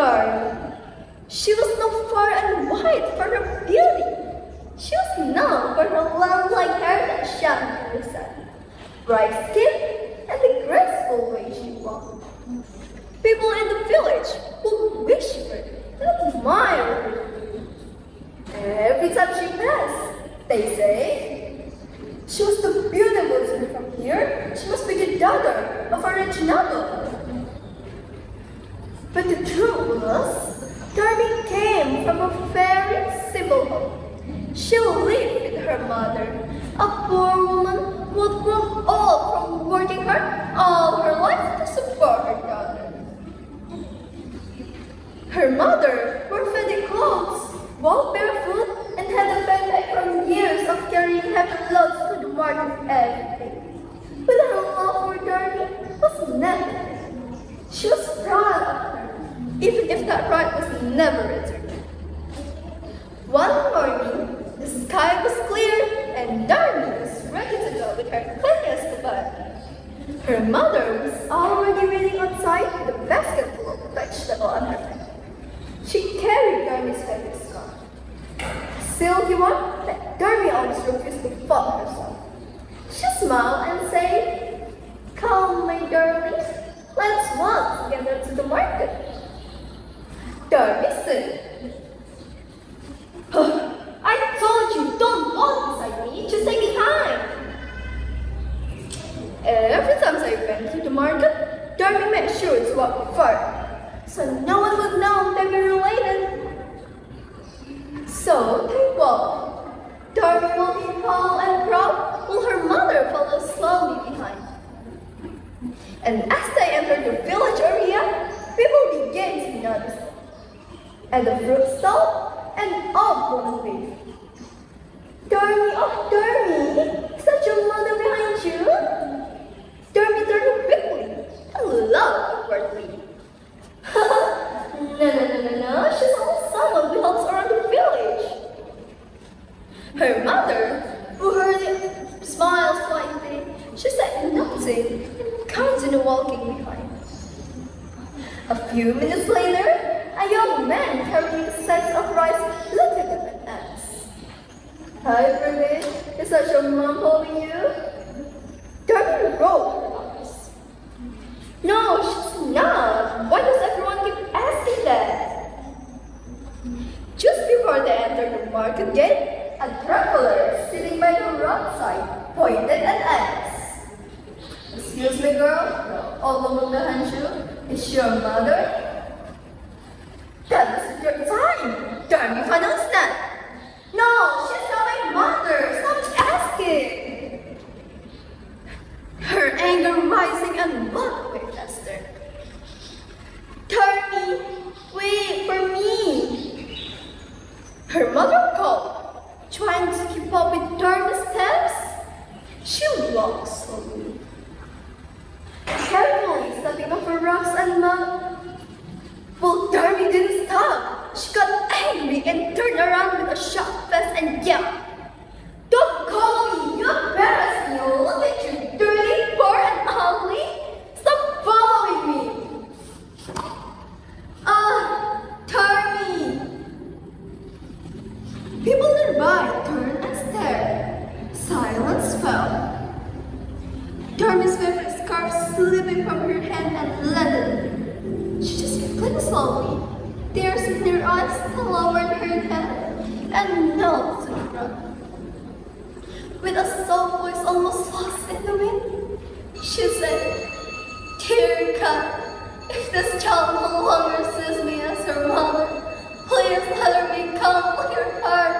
Darling. She was known far and wide for her beauty. She was known for her long black hair that shone in the sun, bright skin, and the graceful way she walked. People in the village would whisper and admire her. Every time she passed, they say, she was too beautiful to be from here. She must be the daughter of a rich noble. But the truth was, Darby came from a very simple home. She lived with her mother, a poor woman who had grown old from working hard all her life to support her daughter. Her mother wore faded clothes, walked barefoot, and had a backpack from years of carrying heavy loads to the market every day. But her love for Darby was nothing. She was proud of her, even if that pride was never returned. One morning, the sky was clear and Darby was ready to go with her cleanest goodbye. Her mother was already waiting outside with a basket full of vegetables on her back. She carried Darby's favorite scarf, a silky one that Darby always refused to fold herself. She smiled and said, "Come, my darling, let's walk together to the market." Darby said, "Oh, I told you, don't walk beside me, just stay behind." Every time they went to the market, Darby made sure to walk before her, so no one would know they were related. So they walked, Darby walking tall and proud, while her mother followed slowly behind. And as they entered the village area, people began to notice them. At the fruit stall, an old woman waved. "Darby, oh Darby, is that your mother behind you?" Darby turned quickly and laughed awkwardly. No, she's only someone who helps around the village. Her mother, who heard it, smiled slightly. She said nothing and continued walking behind. A few minutes later, a young man carrying sacks of rice looked at them and asked, "Hi, Brigade, is that your mom holding you?" Darby rolled her eyes. "No, she's not. Why does everyone keep asking that?" Just before they entered the market gate, a traveler sitting by the roadside pointed and asked, "Excuse me, girl, the old woman behind you, is your mother?" "That isn't your time!" Darby finally snapped. "No, she's not my mother. Stop asking!" Her anger rising and walked way faster. "Darby, wait for me!" Her mother called, trying to keep up with Darby's steps. She walked slowly, carefully stepping over rocks and mud. But Darby didn't stop. She got angry and turned around with a shocked face and yelled, "Don't call me! You embarrass me! Look at you, dirty, poor, and ugly! Stop following me!" Darby! People nearby turned and stared. Silence fell. Darby's favorite scarf slipping from her hand and landed. She just blinked slowly, tears in her eyes, and lowered her head and knelt to the ground. With a soft voice almost lost in the wind, she said, "Dear God, if this child no longer sees me as her mother, please let her become like your heart."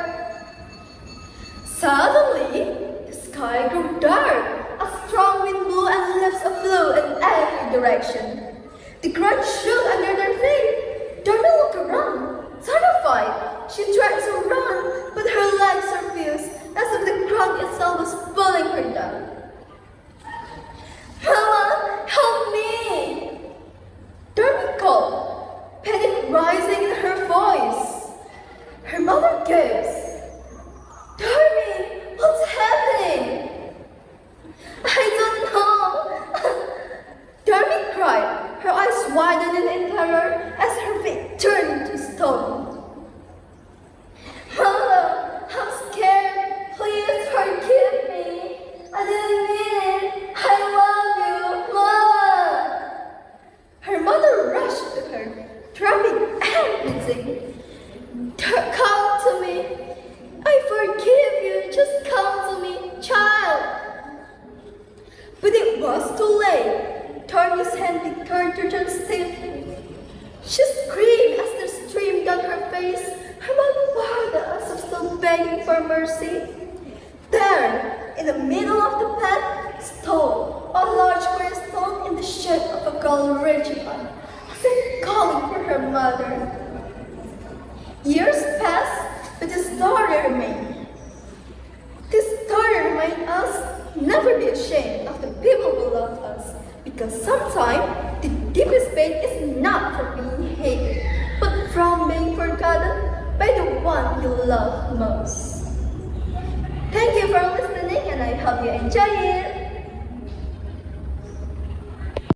Suddenly, the sky grew dark. A strong wind blew and leaves flew in every direction. The ground shook under their feet. Darby looked around, terrified. She tried to run, but her legs refused, as if the ground itself was pulling her down. "Mama, help me!" Darby called, panic rising in her voice. Her mother gasped. "Darby, what's happening?" "I don't know." Darby cried, her eyes widening in terror as her feet turned to stone. Mama, I'm scared. Please forgive me. I didn't mean it. I love you, Mama. Her mother rushed to her, dropping everything. Come to me. I forgive you. Just come to me, child. But it was too late. Tony's hand turned to turn stiffly. She screamed as the stream down her face. Her mouth wild as if still begging for mercy. There, in the middle of the path, stood a large gray stone in the shape of a girl reaching on, as if calling for her mother. Years passed, but the story remained. This story reminds us never be ashamed of the people who love us, because sometimes the deepest pain is not from being hated, but from being forgotten by the one you love most. Thank you for listening, and I hope you enjoy it.